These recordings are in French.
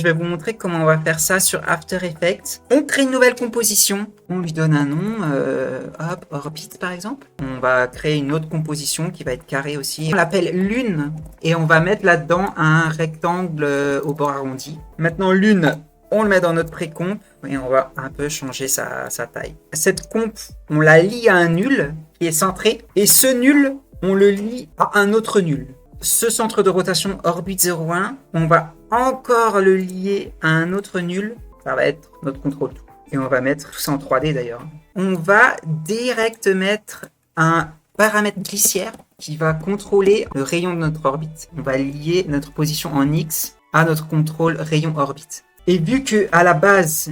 Je vais vous montrer comment on va faire ça sur After Effects. On crée une nouvelle composition. On lui donne un nom, hop, Orbit par exemple. On va créer une autre composition qui va être carrée aussi. On l'appelle Lune et on va mettre là-dedans un rectangle au bord arrondi. Maintenant, Lune, on le met dans notre pré-comp et on va un peu changer sa taille. Cette comp, on la lie à un nul qui est centré et ce nul, on le lie à un autre nul. Ce centre de rotation Orbit 01, on va encore le lier à un autre nul. Ça va être notre contrôle tout. Et on va mettre tout ça en 3D d'ailleurs. On va direct mettre un paramètre glissière qui va contrôler le rayon de notre orbite. On va lier notre position en X à notre contrôle rayon orbite. Et vu qu'à la base,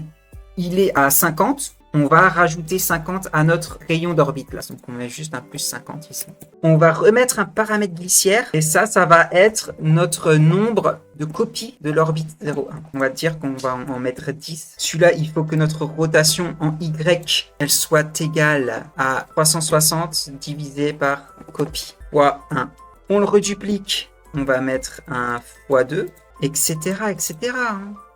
il est à 50, on va rajouter 50 à notre rayon d'orbite là. Donc on met juste un plus 50 ici. On va remettre un paramètre glissière et ça va être notre nombre de copies de l'orbite 01. On va dire qu'on va en mettre 10. Celui-là, il faut que notre rotation en Y, elle soit égale à 360 divisé par copie fois 1. On le reduplique. On va mettre un fois 2, etc. etc.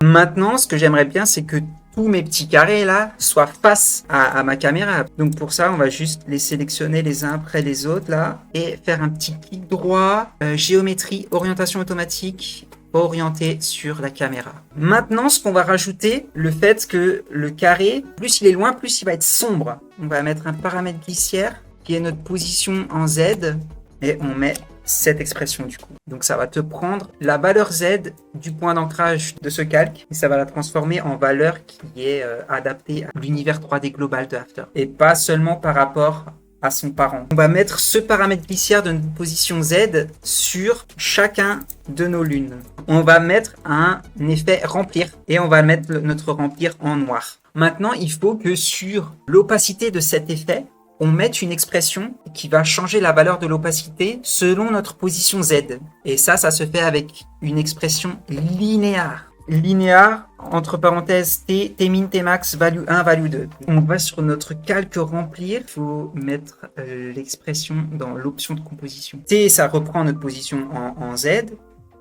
Maintenant, ce que j'aimerais bien, c'est que tous mes petits carrés là soient face à ma caméra. Donc pour ça, on va juste les sélectionner les uns après les autres là et faire un petit clic droit, géométrie, orientation automatique, orienté sur la caméra. Maintenant, ce qu'on va rajouter, le fait que le carré, plus il est loin, plus il va être sombre. On va mettre un paramètre glissière qui est notre position en Z et on met cette expression du coup. Donc ça va te prendre la valeur Z du point d'ancrage de ce calque et ça va la transformer en valeur qui est adaptée à l'univers 3D global de After et pas seulement par rapport à son parent. On va mettre ce paramètre glissière de notre position Z sur chacun de nos lunes. On va mettre un effet remplir et on va mettre notre remplir en noir. Maintenant, il faut que sur l'opacité de cet effet, on met une expression qui va changer la valeur de l'opacité selon notre position Z. Et ça se fait avec une expression linéaire. Linéaire, entre parenthèses, T, T-min, T-max, value 1, value 2. On va sur notre calque remplir. Il faut mettre l'expression dans l'option de composition. T, ça reprend notre position en Z.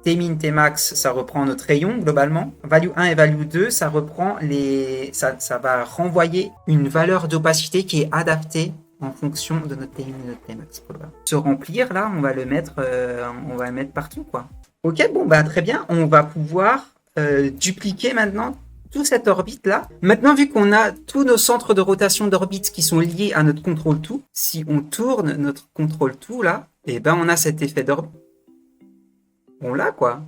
T-min, T-max, ça reprend notre rayon globalement. Value 1 et value 2, ça reprend ça va renvoyer une valeur d'opacité qui est adaptée en fonction de notre T-min et notre T-max. Se remplir, là, on va le mettre partout, quoi. Ok, bon, bah très bien. On va pouvoir dupliquer maintenant toute cette orbite-là. Maintenant, vu qu'on a tous nos centres de rotation d'orbite qui sont liés à notre contrôle tout, si on tourne notre contrôle tout, là, et ben on a cet effet d'orbite. On l'a, quoi.